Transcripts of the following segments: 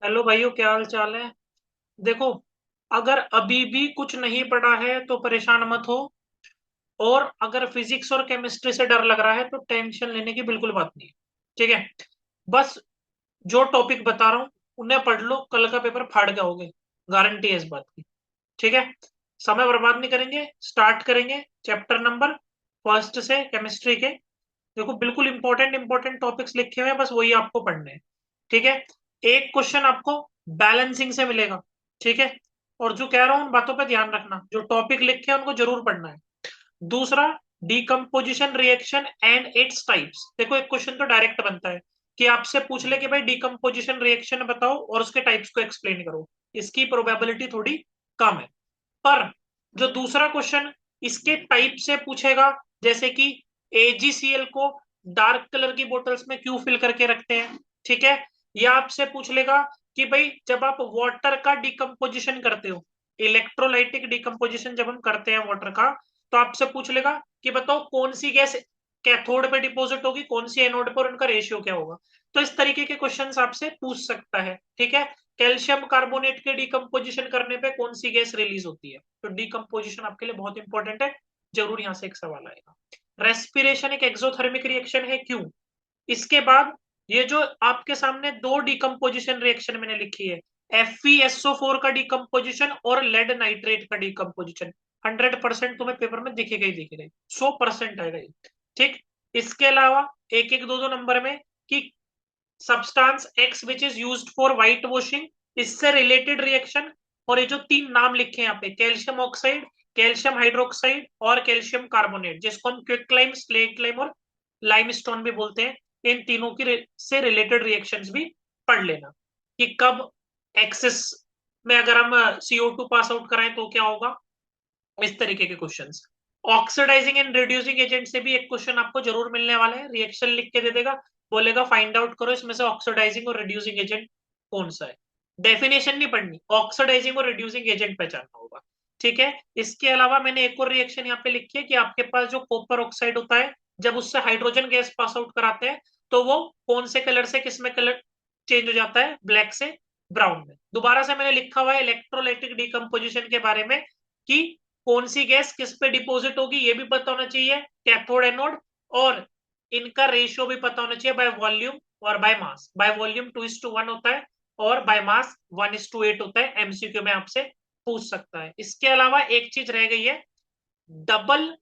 Hello भाइयों, क्या हाल चाल है। देखो, अगर अभी भी कुछ नहीं पढ़ा है तो परेशान मत हो। और अगर फिजिक्स और केमिस्ट्री से डर लग रहा है तो टेंशन लेने की बिल्कुल बात नहीं है। ठीक है। बस जो टॉपिक बता रहा हूँ उन्हें पढ़ लो, कल का पेपर फाड़ के आओगे। गारंटी है इस बात की। ठीक है। समय बर्बाद नहीं करेंगे, स्टार्ट करेंगे चैप्टर नंबर फर्स्ट से केमिस्ट्री के। देखो, बिल्कुल इंपॉर्टेंट इंपॉर्टेंट टॉपिक्स लिखे हुए हैं, बस वही आपको पढ़ने हैं। ठीक है। एक क्वेश्चन आपको बैलेंसिंग से मिलेगा। ठीक है। और जो कह रहा हूं उन बातों पे ध्यान रखना, जो टॉपिक लिखे हैं उनको जरूर पढ़ना है। दूसरा, decomposition reaction and its types. देखो, एक क्वेश्चन तो डायरेक्ट बनता है कि आपसे पूछ ले कि भाई डिकम्पोजिशन रिएक्शन बताओ और उसके टाइप्स को एक्सप्लेन करो। इसकी प्रोबेबिलिटी थोड़ी कम है। पर जो दूसरा क्वेश्चन इसके टाइप से पूछेगा, जैसे कि एजीसीएल को डार्क कलर की बोतल्स में क्यों फिल करके रखते हैं। ठीक है। या आपसे पूछ लेगा कि भाई जब आप वाटर का डिकम्पोजिशन करते हो, इलेक्ट्रोलाइटिक डिकम्पोजिशन जब हम करते हैं वाटर का, तो आपसे पूछ लेगा कि बताओ कौन सी गैस कैथोड पे डिपॉजिट होगी, कौन सी एनोड पर, उनका रेशियो क्या होगा। तो इस तरीके के क्वेश्चंस आपसे पूछ सकता है। ठीक है। कैल्शियम कार्बोनेट के डिकम्पोजिशन करने पे कौन सी गैस रिलीज होती है, तो डिकम्पोजिशन आपके लिए बहुत इंपॉर्टेंट है। जरूर यहां से एक सवाल आएगा। रेस्पिरेशन एक एक्सोथर्मिक रिएक्शन है, क्यों। इसके बाद ये जो आपके सामने दो डिकम्पोजिशन रिएक्शन मैंने लिखी है, FeSO4 का डिकम्पोजिशन और लेड नाइट्रेट का डिकम्पोजिशन, 100% तुम्हें पेपर में दिखेगा ही दिखेगा, 100% आएगा ये। ठीक। इसके अलावा एक एक दो दो नंबर में कि substance x which is used for white washing, इससे रिलेटेड रिएक्शन। और ये जो तीन नाम लिखे हैं यहाँ पे, कैल्शियम ऑक्साइड, कैल्शियम हाइड्रोक्साइड और कैल्शियम कार्बोनेट, जिसको हम क्विक लाइम, स्लेट लाइम और लाइमस्टोन भी बोलते हैं, इन तीनों की से रिलेटेड रिएक्शंस भी पढ़ लेना कि कब एक्सेस में अगर हम CO2 पास आउट कराएं तो क्या होगा। इस तरीके के questions. Oxidising and reducing agent से भी एक क्वेश्चन आपको जरूर मिलने वाला है, रिएक्शन लिख के दे देगा, बोलेगा फाइंड आउट करो इसमें से ऑक्सीडाइजिंग और रिड्यूसिंग एजेंट कौन सा है। डेफिनेशन नहीं पढ़नी, ऑक्सीडाइजिंग और रिड्यूसिंग एजेंट पहचानना होगा। ठीक है। इसके अलावा मैंने एक और रिएक्शन यहाँ पे लिखी है कि आपके पास जो कॉपर ऑक्साइड होता है, जब उससे हाइड्रोजन गैस पास आउट कराते हैं तो वो कौन से कलर से किस में कलर चेंज हो जाता है, ब्लैक से ब्राउन में। दोबारा से मैंने लिखा हुआ है इलेक्ट्रोलाइटिक डिकम्पोजिशन के बारे में कि कौन सी गैस किस पे डिपॉजिट होगी ये भी पता होना चाहिए, कैथोड एनोड। और इनका रेशियो भी पता होना चाहिए बाय वॉल्यूम और बाय मास। बाय वॉल्यूम 2:1 होता है और बाय मास 1:8 होता है। MCQ में आपसे पूछ सकता है। इसके अलावा एक चीज रह गई है, डबल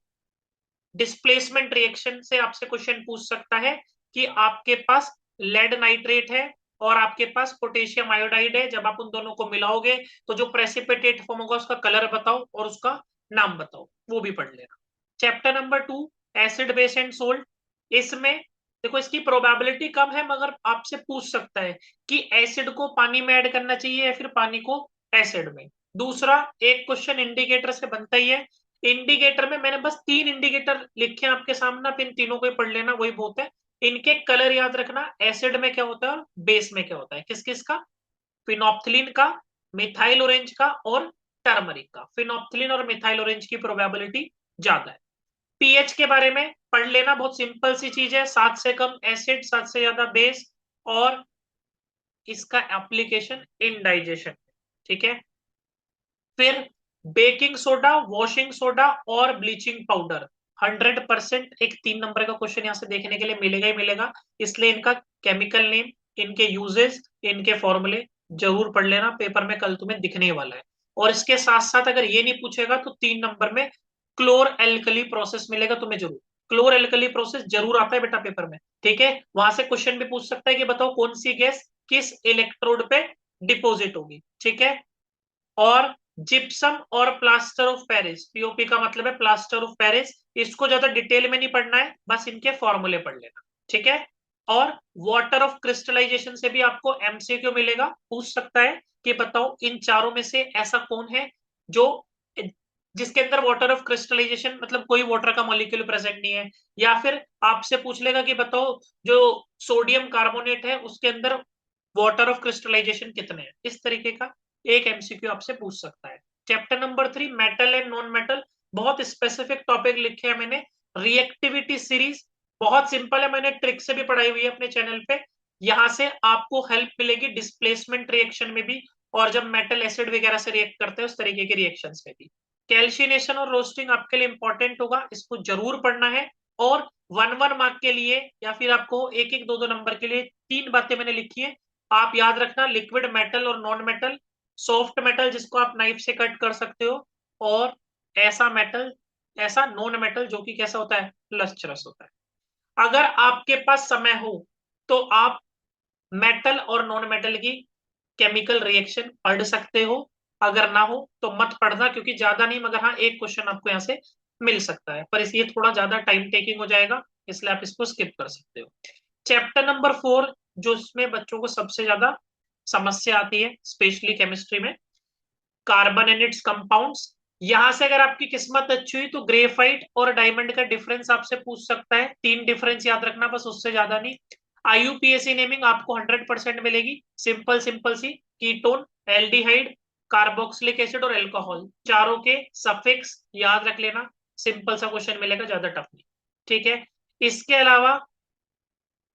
डिस्प्लेसमेंट रिएक्शन से आपसे क्वेश्चन पूछ सकता है कि आपके पास लेड नाइट्रेट है और आपके पास पोटेशियम आयोडाइड है, जब आप उन दोनों को मिलाओगे तो जो प्रेसिपिटेट फॉर्म होगा उसका कलर बताओ और उसका नाम बताओ, वो भी पढ़ लेना। Chapter number 2, acid base and salt. इसमें देखो, इसकी प्रोबेबिलिटी कम है मगर आपसे पूछ सकता है कि एसिड को पानी में ऐड करना चाहिए या फिर पानी को एसिड में। दूसरा, एक क्वेश्चन इंडिकेटर से बनता ही है। इंडिकेटर में मैंने बस 3 इंडिकेटर लिखे हैं आपके सामने, आप इन तीनों को ही पढ़ लेना, वही बहुत है। इनके कलर याद रखना, एसिड में क्या होता है और बेस में क्या होता है, किस किस का, फिनोप्थिलीन का, मिथाइल ऑरेंज का और टर्मरिक का। फिनोप्थिलीन और मिथाइल ऑरेंज की प्रोबेबिलिटी ज्यादा है। पीएच के बारे में पढ़ लेना, बहुत सिंपल सी चीज है, 7 से कम एसिड, 7 से ज्यादा बेस। और इसका एप्लीकेशन इनडाइजेशन। ठीक है। फिर बेकिंग सोडा, वॉशिंग सोडा और ब्लीचिंग पाउडर, 100% एक 3 नंबर का क्वेश्चन यहाँ से देखने के लिए मिलेगा ही मिलेगा। इसलिए इनका केमिकल नेम, इनके यूजेस, इनके फॉर्मूले जरूर पढ़ लेना, पेपर में कल तुम्हें दिखने वाला है। और इसके साथ साथ अगर ये नहीं पूछेगा तो 3 नंबर में क्लोर एल्कली प्रोसेस मिलेगा तुम्हें जरूर। क्लोर एल्कली प्रोसेस जरूर आता है बेटा पेपर में। ठीक है। वहां से क्वेश्चन भी पूछ सकता है कि बताओ कौन सी गैस किस इलेक्ट्रोड पे डिपोजिट होगी। ठीक है। और जिप्सम और प्लास्टर ऑफ पेरिस, POP का मतलब है प्लास्टर ऑफ पेरिस, इसको ज्यादा डिटेल में नहीं पढ़ना है, बस इनके फॉर्मूले पढ़ लेना। ठीक है। और वाटर ऑफ क्रिस्टलाइजेशन से भी आपको MCQ मिलेगा, पूछ सकता है कि बताओ इन चारों में से ऐसा कौन है जो जिसके अंदर वाटर ऑफ क्रिस्टलाइजेशन मतलब कोई वाटर का मॉलिक्यूल प्रेजेंट नहीं है। या फिर आपसे पूछ लेगा कि बताओ जो सोडियम कार्बोनेट है उसके अंदर वाटर ऑफ क्रिस्टलाइजेशन कितने हैं। इस तरीके का एक MCQ आपसे पूछ सकता है। Chapter number 3, metal and non metal, बहुत स्पेसिफिक टॉपिक लिखे हैं मैंने। रिएक्टिविटी सीरीज बहुत सिंपल है, मैंने ट्रिक से भी पढ़ाई हुई है अपने चैनल पे। यहां से आपको हेल्प मिलेगी डिस्प्लेसमेंट रिएक्शन में भी, और जब मेटल एसिड वगैरह से रिएक्ट करते हैं उस तरीके के रिएक्शंस में भी। कैल्शिनेशन और रोस्टिंग आपके लिए इंपॉर्टेंट होगा, इसको जरूर पढ़ना है। और 1 1 मार्क के लिए या फिर आपको 1 1 2 2 नंबर के लिए 3 बातें मैंने लिखी है, आप याद रखना। लिक्विड मेटल और नॉन मेटल, सॉफ्ट मेटल जिसको आप नाइफ से कट कर सकते हो, और ऐसा मेटल, ऐसा नॉन मेटल जो कि कैसा होता है, लस्ट्रस होता है। अगर आपके पास समय हो तो आप मेटल और नॉन मेटल की केमिकल रिएक्शन पढ़ सकते हो, अगर ना हो तो मत पढ़ना, क्योंकि ज्यादा नहीं, मगर हाँ एक क्वेश्चन आपको यहाँ से मिल सकता है, पर ये थोड़ा ज्यादा टाइम टेकिंग हो जाएगा, इसलिए आप इसको स्किप कर सकते हो। चैप्टर नंबर 4, जो इसमें बच्चों को सबसे ज्यादा समस्या आती है स्पेशली केमिस्ट्री में, कार्बन एंड इट्स कंपाउंड्स। यहां से अगर आपकी किस्मत अच्छी हुई तो ग्रेफाइट और डायमंड का डिफरेंस आपसे पूछ सकता है, 3 डिफरेंस याद रखना बस, उससे ज्यादा नहीं। आईयूपीएसी नेमिंग आपको 100% मिलेगी, सिंपल सिंपल सी, कीटोन, एल्डिहाइड, कार्बोक्सिलिक एसिड और एल्कोहल, चारों के सफिक्स याद रख लेना, सिंपल सा क्वेश्चन मिलेगा, ज्यादा टफ नहीं। ठीक है। इसके अलावा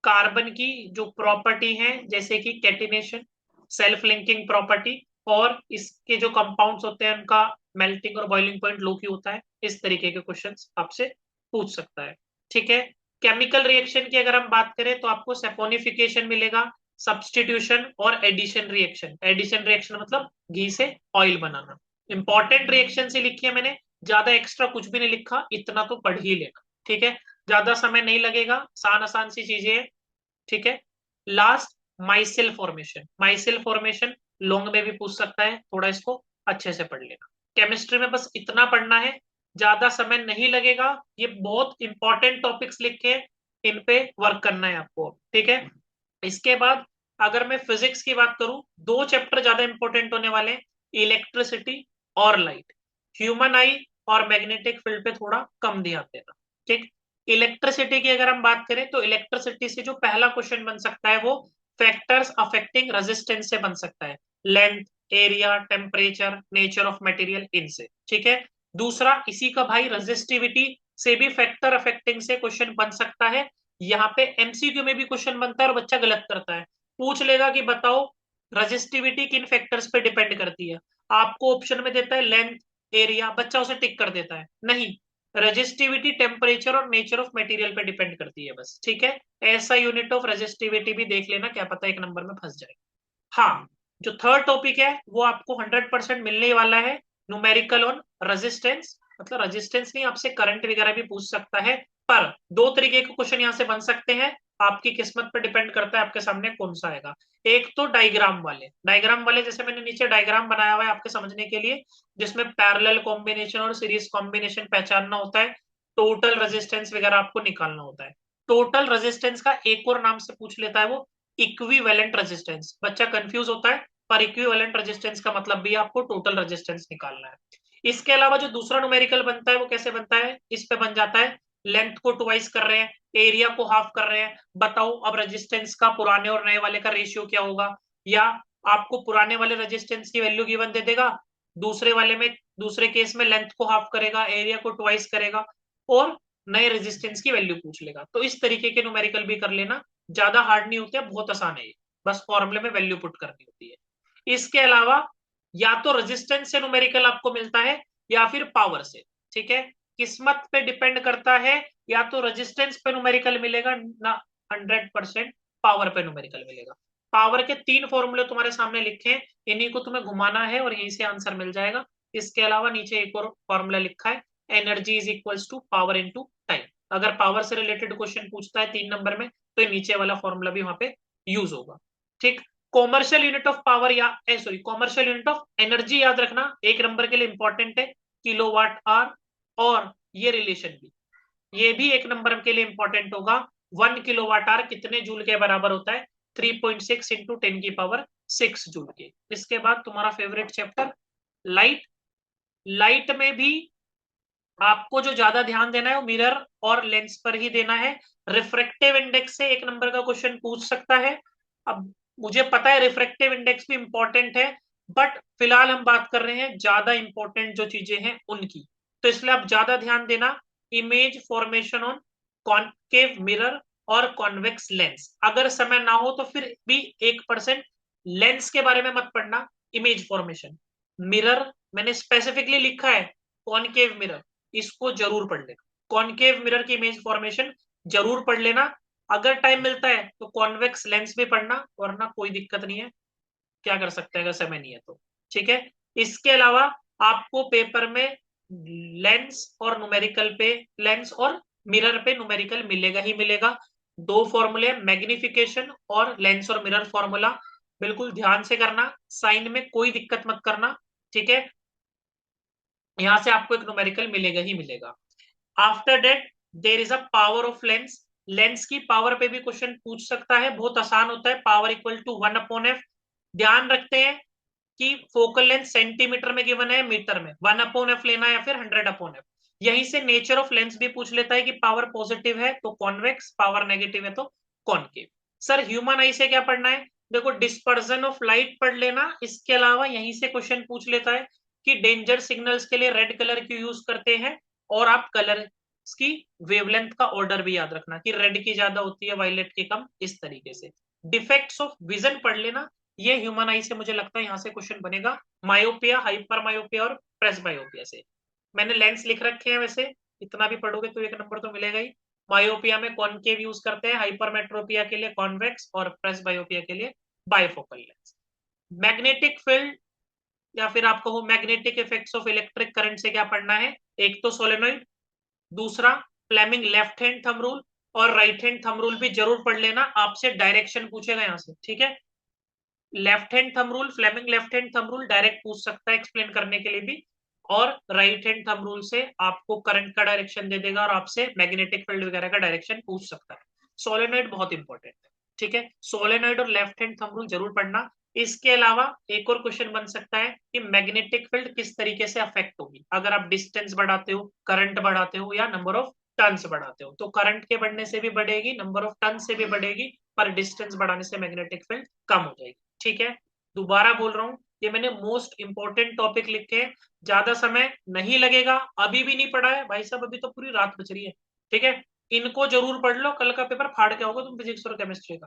कार्बन की जो प्रॉपर्टी है, जैसे कि कैटिनेशन, सेल्फ लिंकिंग प्रॉपर्टी, और इसके जो कंपाउंड्स होते हैं उनका मेल्टिंग और बॉइलिंग पॉइंट लो क्यों होता है, इस तरीके के क्वेश्चंस आपसे पूछ सकता है। ठीक है। केमिकल रिएक्शन की अगर हम बात करें तो आपको सेपोनिफिकेशन मिलेगा, सब्सटीट्यूशन और एडिशन रिएक्शन। एडिशन रिएक्शन मतलब घी से ऑयल बनाना। इंपॉर्टेंट रिएक्शन से लिखी है मैंने, ज्यादा एक्स्ट्रा कुछ भी नहीं लिखा, इतना तो पढ़ ही लेना। ठीक है, ज्यादा समय नहीं लगेगा, आसान आसान सी चीजें हैं। ठीक है। Last, myself formation. Myself formation long में भी पूछ सकता है, थोड़ा इसको अच्छे से पढ़ लेना। केमिस्ट्री में बस इतना पढ़ना है, ज्यादा समय नहीं लगेगा, ये बहुत इंपॉर्टेंट टॉपिक्स लिखे हैं, इन पे वर्क करना है आपको। ठीक है। इसके बाद अगर मैं फिजिक्स की बात करूं, 2 चैप्टर ज्यादा इंपॉर्टेंट होने वाले हैं, इलेक्ट्रिसिटी और लाइट। ह्यूमन आई और मैग्नेटिक फील्ड पे थोड़ा कम ध्यान देना। ठीक। इलेक्ट्रिसिटी की अगर हम बात करें तो इलेक्ट्रिसिटी से जो पहला क्वेश्चन बन सकता है वो फैक्टर्स अफेक्टिंग रेजिस्टेंस से बन सकता है, length, area, temperature, nature of material, इनसे। ठीक है। दूसरा इसी का भाई रेजिस्टिविटी से भी फैक्टर अफेक्टिंग से क्वेश्चन बन सकता है। यहाँ पे एमसीक्यू में भी क्वेश्चन बनता है और बच्चा गलत करता है, पूछ लेगा कि बताओ रेजिस्टिविटी किन फैक्टर्स पे डिपेंड करती है, आपको ऑप्शन में देता है लेंथ, एरिया, बच्चा उसे टिक कर देता है, नहीं, रेजिस्टिविटी टेम्परेचर और नेचर ऑफ मटेरियल पे डिपेंड करती है बस। ठीक है। ऐसा यूनिट ऑफ रेजिस्टिविटी भी देख लेना, क्या पता 1 नंबर में फंस जाए। हाँ, जो थर्ड टॉपिक है वो आपको 100% मिलने ही वाला है, न्यूमेरिकल ऑन रेजिस्टेंस। मतलब रेजिस्टेंस नहीं, आपसे करंट वगैरह भी पूछ सकता है, पर 2 तरीके के क्वेश्चन यहाँ से बन सकते हैं, आपकी किस्मत पर डिपेंड करता है आपके सामने कौन सा आएगा। एक तो डायग्राम वाले, डायग्राम वाले जैसे मैंने नीचे डायग्राम बनाया हुआ है आपके समझने के लिए, जिसमें पैरेलल कॉम्बिनेशन और सीरीज कॉम्बिनेशन पहचानना होता है, टोटल रेजिस्टेंस वगैरह आपको निकालना होता है। टोटल रेजिस्टेंस का एक और नाम से पूछ लेता है वो इक्विवेलेंट रेजिस्टेंस, बच्चा कंफ्यूज होता है, पर इक्विवेलेंट रेजिस्टेंस का मतलब भी आपको टोटल रेजिस्टेंस निकालना है। इसके अलावा जो दूसरा न्यूमेरिकल बनता है वो कैसे बनता है, इस पे बन जाता है, लेंथ को ट्वाइस कर रहे हैं, एरिया को हाफ कर रहे हैं, बताओ अब रेजिस्टेंस का पुराने और नए वाले का रेशियो क्या होगा, या आपको पुराने वाले रेजिस्टेंस की वैल्यू गिवन दे देगा, दूसरे वाले में, दूसरे केस में लेंथ को हाफ करेगा, एरिया को ट्वाइस करेगा, और नए रेजिस्टेंस की वैल्यू पूछ लेगा। तो इस तरीके के न्यूमेरिकल भी कर लेना, ज्यादा हार्ड नहीं होते, बहुत आसान है ये, बस फॉर्मूले में वैल्यू पुट करनी होती है। इसके अलावा या तो रेजिस्टेंस से न्यूमेरिकल आपको मिलता है या फिर पावर से। ठीक है। किस्मत पे डिपेंड करता है, या तो रेजिस्टेंस पे न्यूमेरिकल मिलेगा ना, 100% पावर पे न्यूमेरिकल मिलेगा। पावर के 3 फॉर्मूले तुम्हारे सामने लिखे हैं, इन्हीं को तुम्हें घुमाना है और यहीं से आंसर मिल जाएगा। इसके अलावा नीचे एक और फॉर्मूला लिखा है, energy is equals to power into time. अगर पावर से रिलेटेड क्वेश्चन पूछता है 3 नंबर में, तो नीचे वाला फॉर्मूला भी वहां पे यूज होगा। ठीक। कॉमर्शियल यूनिट ऑफ पावर या sorry commercial unit of energy याद रखना, 1 नंबर के लिए इंपॉर्टेंट है, किलोवाट आवर, और ये रिलेशन भी, ये भी 1 नंबर के लिए इंपॉर्टेंट होगा। 1 किलोवाट आवर कितने जूल के बराबर होता है, 3.6 इंटू 10⁶ जूल के। इसके बाद तुम्हारा फेवरेट चैप्टर लाइट। लाइट में भी आपको जो ज्यादा ध्यान देना है वो मिरर और लेंस पर ही देना है। रिफ्रेक्टिव इंडेक्स से 1 नंबर का क्वेश्चन पूछ सकता है। अब मुझे पता है रिफ्रेक्टिव इंडेक्स भी इंपॉर्टेंट है, बट फिलहाल हम बात कर रहे हैं ज्यादा इंपॉर्टेंट जो चीजें हैं उनकी, तो इसलिए आप ज्यादा ध्यान देना। Image formation on concave mirror और कॉन्वेक्स लेंस। अगर समय ना हो तो फिर भी 1% लेंस के बारे में मत पढ़ना, इमेज फॉर्मेशन। मिरर मैंने स्पेसिफिकली लिखा है, कॉनकेव मिरर, इसको जरूर पढ़ लेना। कॉनकेव मिरर की इमेज फॉर्मेशन जरूर पढ़ लेना। अगर टाइम मिलता है तो कॉन्वेक्स लेंस भी पढ़ना, वरना कोई दिक्कत नहीं है, क्या कर सकते हैं अगर समय नहीं है तो। ठीक है। इसके अलावा आपको पेपर में लेंस और न्यूमेरिकल पे, लेंस और मिरर पे न्यूमेरिकल मिलेगा ही मिलेगा। दो फॉर्मूले, मैग्निफिकेशन और लेंस और मिरर फॉर्मूला, बिल्कुल ध्यान से करना, साइन में कोई दिक्कत मत करना। ठीक है। यहां से आपको एक न्यूमेरिकल मिलेगा ही मिलेगा। After that there is a power of lens. Lens की पावर पे भी क्वेश्चन पूछ सकता है, बहुत आसान होता है। Power equal to 1/f। ध्यान रखते हैं कि फोकल लेंथ सेंटीमीटर में गिवन है, मीटर में। 1/f लेना है या फिर 100/f। यहीं से नेचर ऑफ लेंस भी पूछ लेता है कि पावर पॉजिटिव है तो कॉन्वेक्स, पावर नेगेटिव है तो कॉनकेव। सर ह्यूमन आई से क्या पढ़ना है? देखो डिस्पर्जन ऑफ लाइट पढ़ लेना। इसके अलावा यहीं से क्वेश्चन पूछ लेता है कि डेंजर सिग्नल्स के लिए रेड कलर क्यों यूज करते हैं, और आप कलर की वेवलेंथ का ऑर्डर भी याद रखना कि रेड की ज्यादा होती है, वायलेट की कम, इस तरीके से। डिफेक्ट्स ऑफ विजन पढ़ लेना। ये ह्यूमन आई से मुझे लगता है यहां से क्वेश्चन बनेगा, मायोपिया, हाइपर मायोपिया और प्रेस बायोपिया से। मैंने लेंस लिख रखे हैं वैसे, इतना भी पढ़ोगे तो 1 नंबर तो मिलेगा ही। मायोपिया में कॉनकेव यूज करते हैं, हाइपरमेट्रोपिया के लिए कॉन्वेक्स और प्रेस बायोपिया के लिए बाइफोकल लेंस। मैग्नेटिक फील्ड या फिर आप कहो magnetic effects of electric current से क्या पढ़ना है? एक तो सोलेनोइड, दूसरा Fleming left hand thumb rule, और राइट हैंड थंब रूल भी जरूर पढ़ लेना, आपसे डायरेक्शन पूछेगा यहां से। ठीक है। Left hand thumb rule, Fleming left hand thumb rule direct पूछ सकता है एक्सप्लेन करने के लिए भी, और राइट हैंड थंब रूल से आपको करंट का डायरेक्शन दे देगा और आपसे मैग्नेटिक फील्ड वगैरह का डायरेक्शन पूछ सकता है। सोलेनोइड बहुत इंपॉर्टेंट है। ठीक है। सोलेनोइड और लेफ्ट हैंड थंब रूल जरूर पढ़ना। इसके अलावा एक और क्वेश्चन बन सकता है कि मैग्नेटिक फील्ड किस तरीके से अफेक्ट होगी अगर आप डिस्टेंस बढ़ाते हो, करंट बढ़ाते हो, या नंबर ऑफ टर्न्स बढ़ाते हो। तो करंट के बढ़ने से भी बढ़ेगी, नंबर ऑफ टर्न से भी बढ़ेगी, पर डिस्टेंस बढ़ाने से मैग्नेटिक फील्ड कम हो जाएगी। ठीक है। दोबारा बोल रहा हूं, ये मैंने मोस्ट इंपॉर्टेंट टॉपिक लिखे हैं, ज्यादा समय नहीं लगेगा। अभी भी नहीं पढ़ा है भाई साहब, अभी तो पूरी रात बच रही है। ठीक है। इनको जरूर पढ़ लो, कल का पेपर फाड़ के आओगे तुम फिजिक्स और केमिस्ट्री का।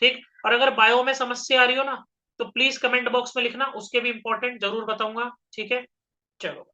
ठीक। और अगर बायो में समस्या आ रही हो ना, तो प्लीज कमेंट बॉक्स में लिखना, उसके भी इंपॉर्टेंट जरूर बताऊंगा। ठीक है। चलो।